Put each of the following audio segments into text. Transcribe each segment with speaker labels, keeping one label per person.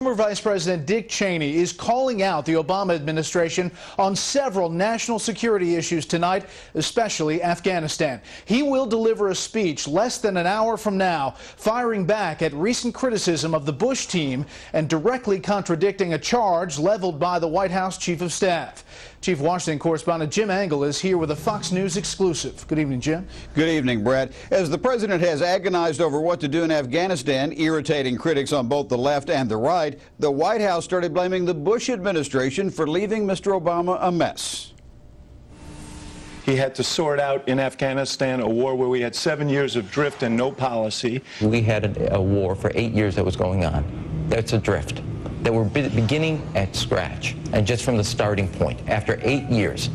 Speaker 1: Former Vice President Dick Cheney is calling out the Obama administration on several national security issues tonight, especially Afghanistan. He will deliver a speech less than an hour from now, firing back at recent criticism of the Bush team and directly contradicting a charge leveled by the White House Chief of Staff. Chief Washington correspondent Jim Angle is here with a Fox News exclusive. Good evening, Jim.
Speaker 2: Good evening, Brett. As the president has agonized over what to do in Afghanistan, irritating critics on both the left and the right, the White House started blaming the Bush administration for leaving Mr. Obama a mess.
Speaker 3: He had to sort out in Afghanistan a war where we had 7 years of drift and no policy.
Speaker 4: We had a war for 8 years that was going on. That's a drift. That we're beginning at scratch, and just from the starting point, after 8 years.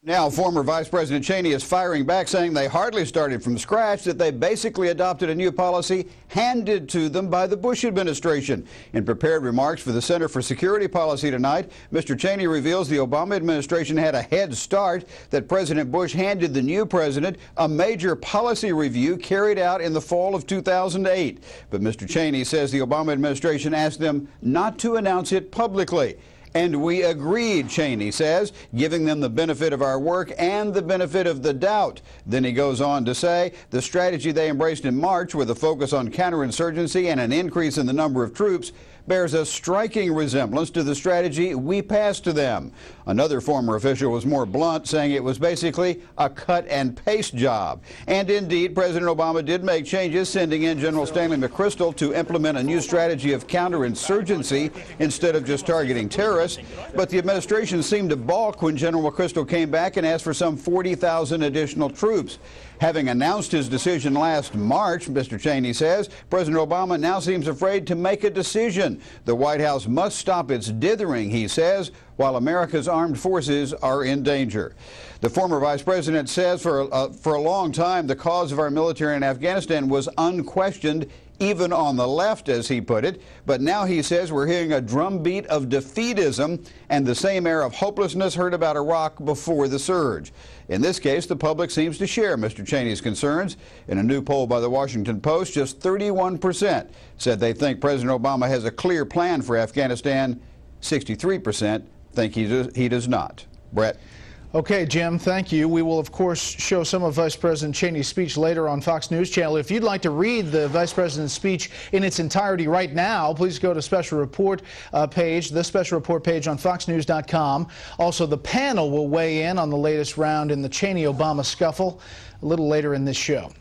Speaker 2: Now, former Vice President Cheney is firing back, saying they hardly started from scratch, that they basically adopted a new policy handed to them by the Bush administration. In prepared remarks for the Center for Security Policy tonight, Mr. Cheney reveals the Obama administration had a head start, that President Bush handed the new president a major policy review carried out in the fall of 2008. But Mr. Cheney says the Obama administration asked them not to announce it publicly. And we agreed, Cheney says, giving them the benefit of our work and the benefit of the doubt. Then he goes on to say the strategy they embraced in March, with a focus on counterinsurgency and an increase in the number of troops, bears a striking resemblance to the strategy we passed to them. Another former official was more blunt, saying it was basically a cut-and-paste job. And indeed, President Obama did make changes, sending in General Stanley McChrystal to implement a new strategy of counterinsurgency instead of just targeting terrorists. But the administration seemed to balk when General McChrystal came back and asked for some 40,000 additional troops. Having announced his decision last March, Mr. Cheney says, President Obama now seems afraid to make a decision. The White House must stop its dithering, he says, while America's armed forces are in danger. The former vice president says for a long time the cause of our military in Afghanistan was unquestioned, even on the left, as he put it. But now he says we're hearing a drumbeat of defeatism and the same air of hopelessness heard about Iraq before the surge. In this case, the public seems to share Mr. Cheney's concerns. In a new poll by the Washington Post, just 31% said they think President Obama has a clear plan for Afghanistan. 63% think he does not. Brett.
Speaker 1: Okay, Jim, thank you. We will, of course, show some of Vice President Cheney's speech later on Fox News Channel. If you'd like to read the Vice President's speech in its entirety right now, please go to Special Report page, the Special Report page on FoxNews.com. Also, the panel will weigh in on the latest round in the Cheney-Obama scuffle a little later in this show.